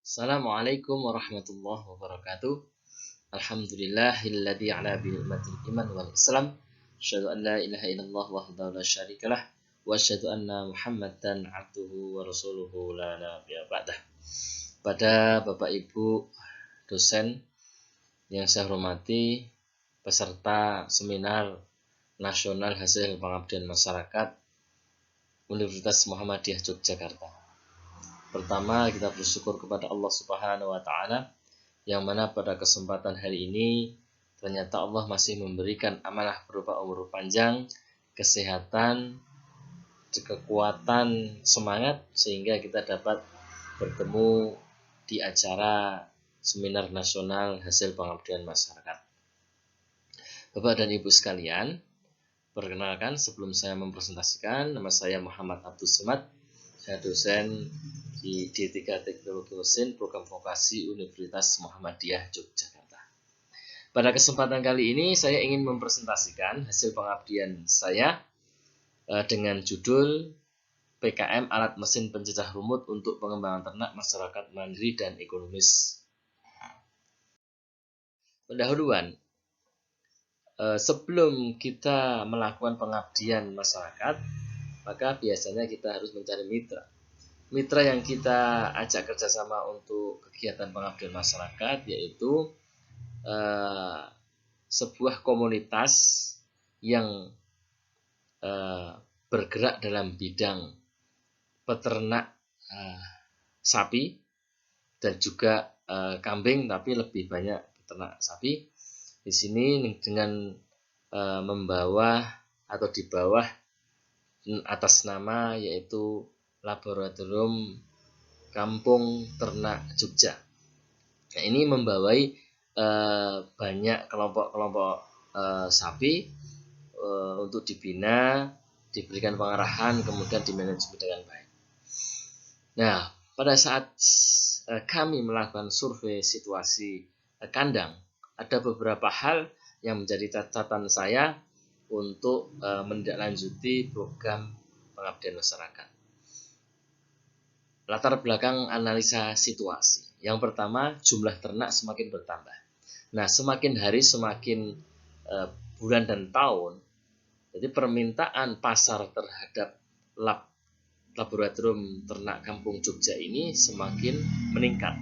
Assalamualaikum warahmatullahi wabarakatuh. Alhamdulillahilladzi ala bi ni'matil iman wal islam. Asyhadu an la ilaha illallah wahdahu la syarikalah wa asyhadu anna Muhammadan abduhu wa rasuluhu la nabiyya ba'dah. Pada Bapak Ibu dosen yang saya hormati, peserta seminar nasional hasil pengabdian masyarakat Universitas Muhammadiyah Yogyakarta. Pertama, kita bersyukur kepada Allah Subhanahu wa taala yang mana pada kesempatan hari ini ternyata Allah masih memberikan amanah berupa umur panjang, kesehatan, kekuatan, semangat sehingga kita dapat bertemu di acara seminar nasional hasil pengabdian masyarakat. Bapak dan Ibu sekalian, perkenalkan sebelum saya mempresentasikan, nama saya Muhammad Abdul Somad. Saya dosen di D3 Teknologi Mesin Program Vokasi Universitas Muhammadiyah Yogyakarta. Pada kesempatan kali ini saya ingin mempresentasikan hasil pengabdian saya dengan judul PKM Alat Mesin Pencecah Lumut untuk Pengembangan Ternak Masyarakat Mandiri dan Ekonomis. Pendahuluan, sebelum kita melakukan pengabdian masyarakat, maka biasanya kita harus mencari mitra. Mitra yang kita ajak kerjasama untuk kegiatan pengabdian masyarakat yaitu sebuah komunitas yang bergerak dalam bidang peternak sapi dan juga kambing, tapi lebih banyak peternak sapi. Di sini dengan membawa atau di bawah atas nama yaitu Laboratorium Kampung Ternak Jogja. Nah, ini membawai banyak kelompok-kelompok sapi untuk dibina, diberikan pengarahan, kemudian dimanajemen dengan baik. Nah, pada saat kami melakukan survei situasi kandang, ada beberapa hal yang menjadi catatan saya untuk menindaklanjuti program pengabdian masyarakat. Latar belakang analisa situasi. Yang pertama, jumlah ternak semakin bertambah. Nah, semakin hari semakin bulan dan tahun, jadi permintaan pasar terhadap Laboratorium Ternak Kampung Jogja ini semakin meningkat.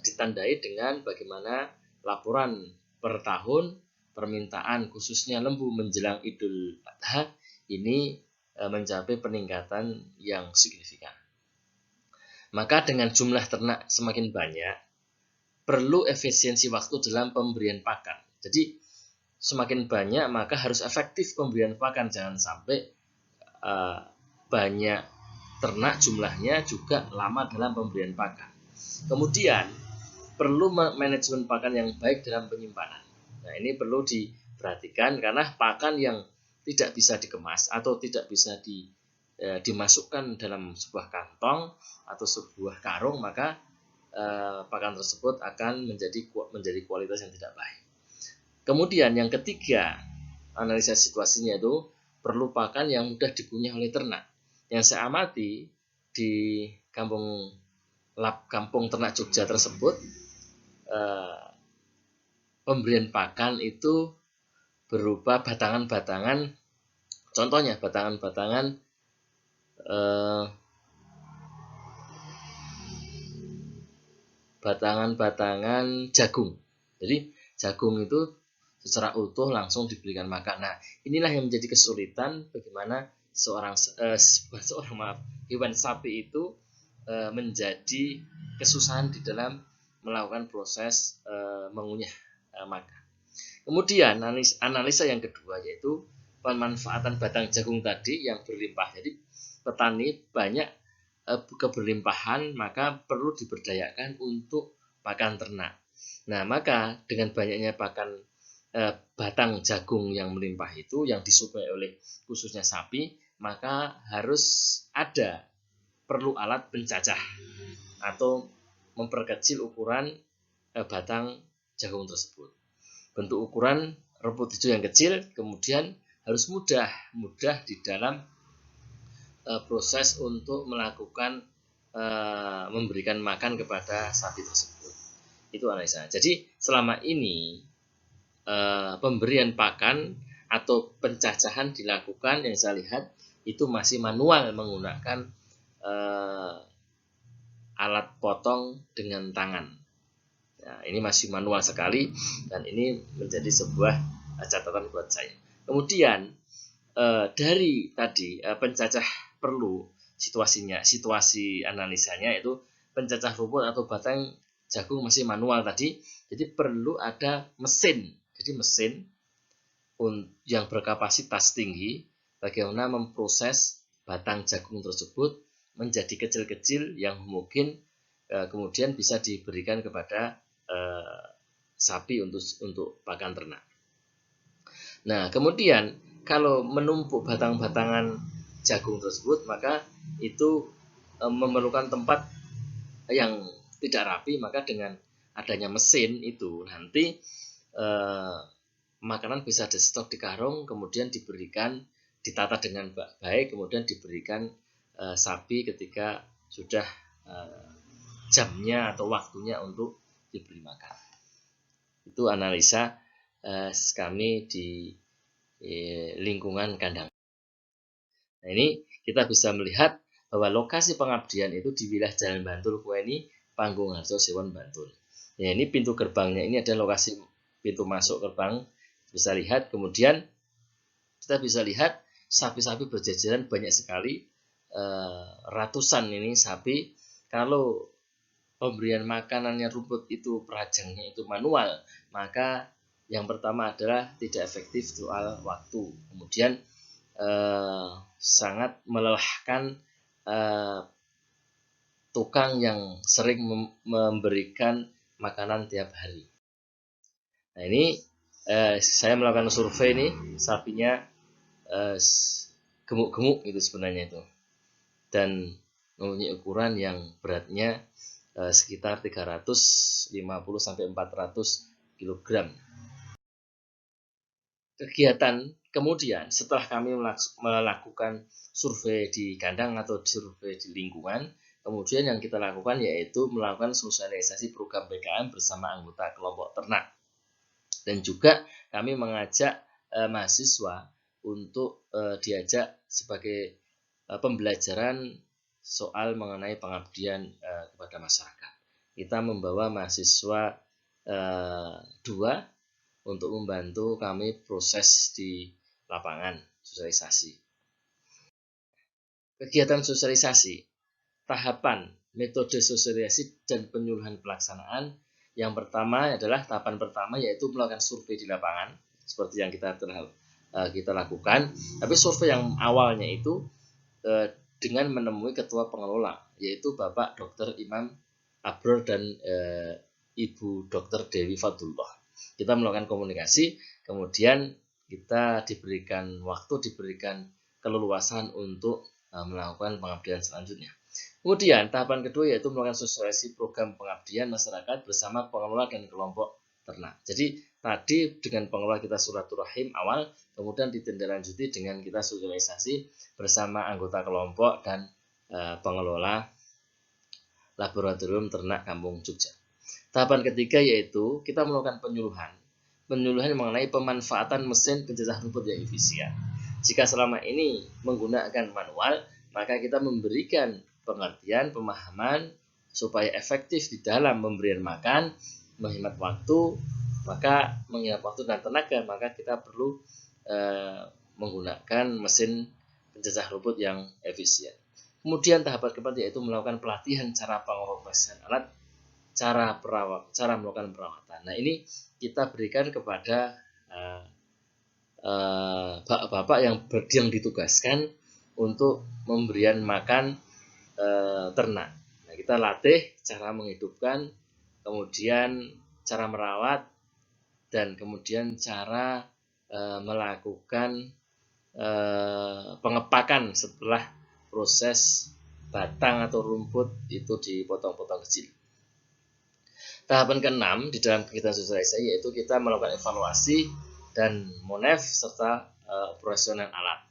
Ditandai dengan bagaimana laporan per tahun permintaan khususnya lembu menjelang Idul Adha ini mencapai peningkatan yang signifikan. Maka dengan jumlah ternak semakin banyak, perlu efisiensi waktu dalam pemberian pakan. Jadi semakin banyak maka harus efektif pemberian pakan, jangan sampai banyak ternak jumlahnya juga lama dalam pemberian pakan. Kemudian perlu manajemen pakan yang baik dalam penyimpanan. Nah, ini perlu diperhatikan karena pakan yang tidak bisa dikemas atau tidak bisa dimasukkan dalam sebuah kantong atau sebuah karung, maka pakan tersebut akan menjadi kualitas yang tidak baik. Kemudian yang ketiga, analisa situasinya itu perlu pakan yang mudah dikunyah oleh ternak. Yang saya amati di Kampung Ternak Jogja tersebut, pemberian pakan itu berupa batangan-batangan, contohnya batangan-batangan jagung. Jadi jagung itu secara utuh langsung diberikan makan. Nah, inilah yang menjadi kesulitan bagaimana hewan sapi itu menjadi kesusahan di dalam melakukan proses mengunyah makan. Kemudian analisa yang kedua yaitu pemanfaatan batang jagung tadi yang berlimpah. Jadi petani banyak keberlimpahan, maka perlu diberdayakan untuk pakan ternak. Nah, maka dengan banyaknya pakan batang jagung yang melimpah itu yang disuplai oleh khususnya sapi, maka harus perlu alat pencacah atau memperkecil ukuran batang jagung tersebut. Bentuk ukuran rumput hijau yang kecil, kemudian harus mudah di dalam proses untuk melakukan memberikan makan kepada sapi tersebut. Itu analisa. Jadi selama ini pemberian pakan atau pencacahan dilakukan, yang saya lihat itu masih manual menggunakan alat potong dengan tangan. Nah, ini masih manual sekali dan ini menjadi sebuah catatan buat saya. Kemudian dari tadi pencacah perlu situasi analisanya itu pencacah rumput atau batang jagung masih manual tadi, jadi perlu ada mesin. Jadi mesin yang berkapasitas tinggi bagaimana memproses batang jagung tersebut menjadi kecil-kecil yang mungkin kemudian bisa diberikan kepada sapi untuk pakan ternak. Nah, kemudian kalau menumpuk batang-batangan jagung tersebut, maka itu memerlukan tempat yang tidak rapi, maka dengan adanya mesin itu nanti makanan bisa di-stok di karung, kemudian ditata dengan baik, kemudian diberikan sapi ketika sudah jamnya atau waktunya untuk diberi makan. Itu analisa kami di lingkungan kandang. Nah, ini kita bisa melihat bahwa lokasi pengabdian itu di wilayah Jalan Bantul Kueni, Panggung-Harjo, Sewon, Bantul. Ya, ini pintu gerbangnya, ini adalah lokasi pintu masuk gerbang. Bisa lihat, kemudian kita bisa lihat sapi-sapi berjajaran banyak sekali, ratusan ini sapi. Kalau pemberian makanannya rumput itu perajangnya itu manual, maka yang pertama adalah tidak efektif soal waktu, kemudian sangat melelahkan tukang yang sering memberikan makanan tiap hari. Nah, ini saya melakukan survei ini, sapinya gemuk-gemuk itu sebenarnya itu, dan mempunyai ukuran yang beratnya sekitar 350 sampai 400 kg. Kegiatan kemudian setelah kami melakukan survei di kandang atau survei di lingkungan, kemudian yang kita lakukan yaitu melakukan sosialisasi program PKM bersama anggota kelompok ternak. Dan juga kami mengajak mahasiswa untuk diajak sebagai pembelajaran soal mengenai pengabdian kepada masyarakat. Kita membawa mahasiswa 2 untuk membantu kami proses di lapangan sosialisasi. Kegiatan sosialisasi, tahapan, metode sosialisasi dan penyuluhan pelaksanaan. Yang pertama adalah tahapan pertama yaitu melakukan survei di lapangan seperti yang kita lakukan. Tapi survei yang awalnya itu dengan menemui ketua pengelola yaitu Bapak Dr. Imam Abror dan Ibu Dr. Dewi Fadullah. Kita melakukan komunikasi, kemudian kita diberikan waktu, diberikan keleluasan untuk melakukan pengabdian selanjutnya. Kemudian tahapan kedua yaitu melakukan sosialisasi program pengabdian masyarakat bersama pengelola dan kelompok ternak. Jadi tadi dengan pengelola kita silaturahim awal, kemudian ditindaklanjuti dengan kita sosialisasi bersama anggota kelompok dan pengelola laboratorium ternak Kampung Jogja. Tahapan ketiga yaitu kita melakukan penyuluhan mengenai pemanfaatan mesin pencacah rumput yang efisien. Jika selama ini menggunakan manual, maka kita memberikan pengertian, pemahaman supaya efektif di dalam pemberian makan, menghemat waktu, maka menghemat waktu dan tenaga, maka kita perlu menggunakan mesin pencacah rumput yang efisien. Kemudian tahapan keempat yaitu melakukan pelatihan cara pengoperasian alat, cara melakukan perawatan. Nah, ini kita berikan kepada bapak-bapak yang ditugaskan untuk memberian makan ternak. Nah, kita latih cara menghidupkan, kemudian cara merawat, dan kemudian cara melakukan pengepakan setelah proses batang atau rumput itu dipotong-potong kecil. Tahapan ke-6 di dalam kegiatan sosialisasi yaitu kita melakukan evaluasi dan monef serta operasional alat.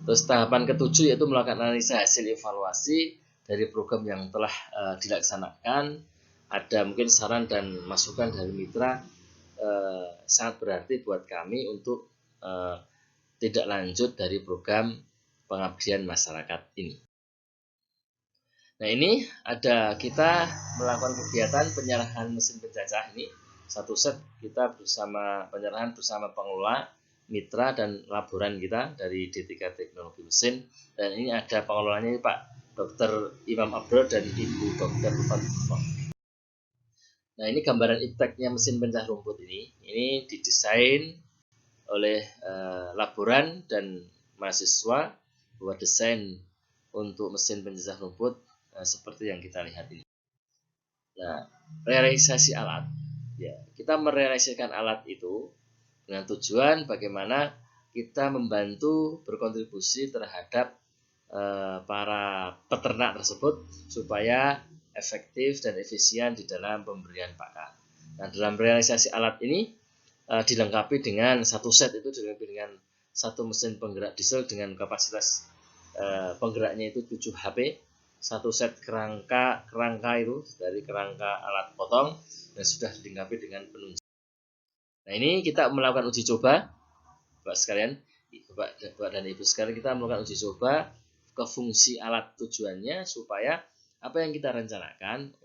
Terus tahapan ke-7 yaitu melakukan analisa hasil evaluasi dari program yang telah dilaksanakan. Ada mungkin saran dan masukan dari mitra, sangat berarti buat kami untuk tidak lanjut dari program pengabdian masyarakat ini. Nah, ini ada kita melakukan kegiatan penyerahan mesin penjajah ini. Satu set kita bersama penyerahan bersama pengelola, mitra dan laboran kita dari D3 Teknologi Mesin. Dan ini ada pengelolanya ini Pak Dr. Imam Abdul dan Ibu Dr. Fatwa. Nah, ini gambaran ipteknya mesin pencah rumput ini. Ini didesain oleh laboran dan mahasiswa buat desain untuk mesin pencah rumput seperti yang kita lihat ini. Nah, realisasi alat, ya kita merealisasikan alat itu dengan tujuan bagaimana kita membantu berkontribusi terhadap para peternak tersebut supaya efektif dan efisien di dalam pemberian pakan. Nah, dalam realisasi alat ini dilengkapi dengan satu set itu dilengkapi dengan satu mesin penggerak diesel dengan kapasitas penggeraknya itu 7 HP, satu set kerangka itu dari kerangka alat potong dan sudah dilengkapi dengan penunjuk. Nah, ini kita melakukan uji coba, Bapak sekalian, Bapak dan Ibu sekalian, kita melakukan uji coba ke fungsi alat, tujuannya supaya apa yang kita rencanakan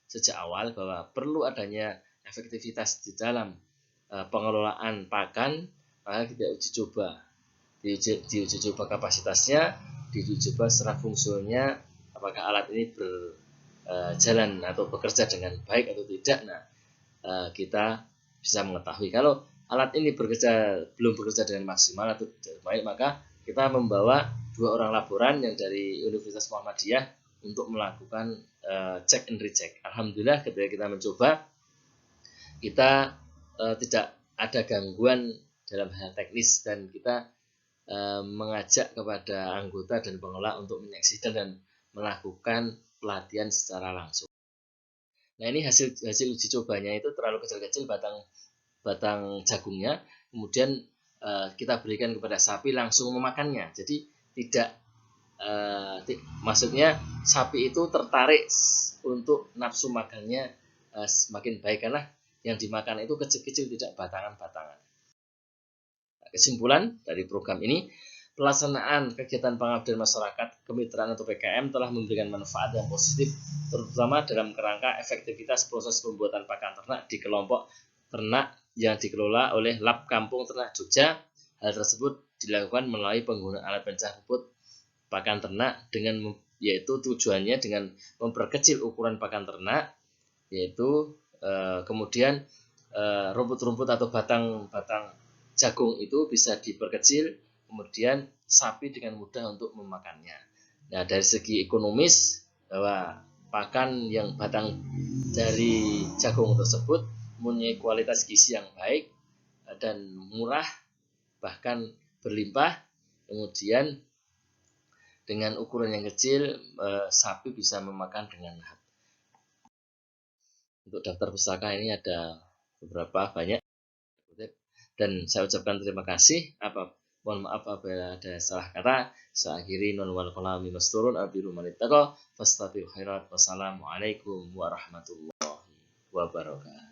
sejak awal bahwa perlu adanya efektivitas di dalam pengelolaan pakan, maka kita uji coba, diuji coba kapasitasnya, diuji coba secara fungsionalnya, apakah alat ini berjalan atau bekerja dengan baik atau tidak. Nah, kita bisa mengetahui kalau alat ini belum bekerja dengan maksimal atau tidak baik, maka kita membawa 2 orang laboran yang dari Universitas Muhammadiyah untuk melakukan check and recheck. Alhamdulillah ketika kita mencoba, kita tidak ada gangguan dalam hal teknis dan kita mengajak kepada anggota dan pengelola untuk menyaksikan dan melakukan pelatihan secara langsung. Nah, ini hasil uji cobanya itu terlalu kecil-kecil batang jagungnya, kemudian kita berikan kepada sapi langsung memakannya. Jadi tidak maksudnya sapi itu tertarik untuk nafsu makannya semakin baik karena yang dimakan itu kecil-kecil, tidak batangan-batangan. Nah, kesimpulan dari program ini, pelaksanaan kegiatan pengabdian masyarakat kemitraan atau PKM telah memberikan manfaat yang positif, terutama dalam kerangka efektivitas proses pembuatan pakan ternak di kelompok ternak yang dikelola oleh Lab Kampung Ternak Jogja. Hal tersebut dilakukan melalui penggunaan alat pencah rumput pakan ternak yaitu tujuannya dengan memperkecil ukuran pakan ternak, yaitu kemudian rumput-rumput atau batang-batang jagung itu bisa diperkecil, kemudian sapi dengan mudah untuk memakannya. Nah, dari segi ekonomis, bahwa pakan yang batang dari jagung tersebut mempunyai kualitas gizi yang baik dan murah, bahkan berlimpah. Kemudian dengan ukuran yang kecil, sapi bisa memakan dengan lahap. Untuk daftar pustaka ini ada beberapa banyak, dan saya ucapkan terima kasih. Mohon maaf apabila ada salah kata. Saya akhiri, non wal qalami masturun abiru manittaqo fastabiqul khairat. Wassalamualaikum warahmatullahi wabarakatuh.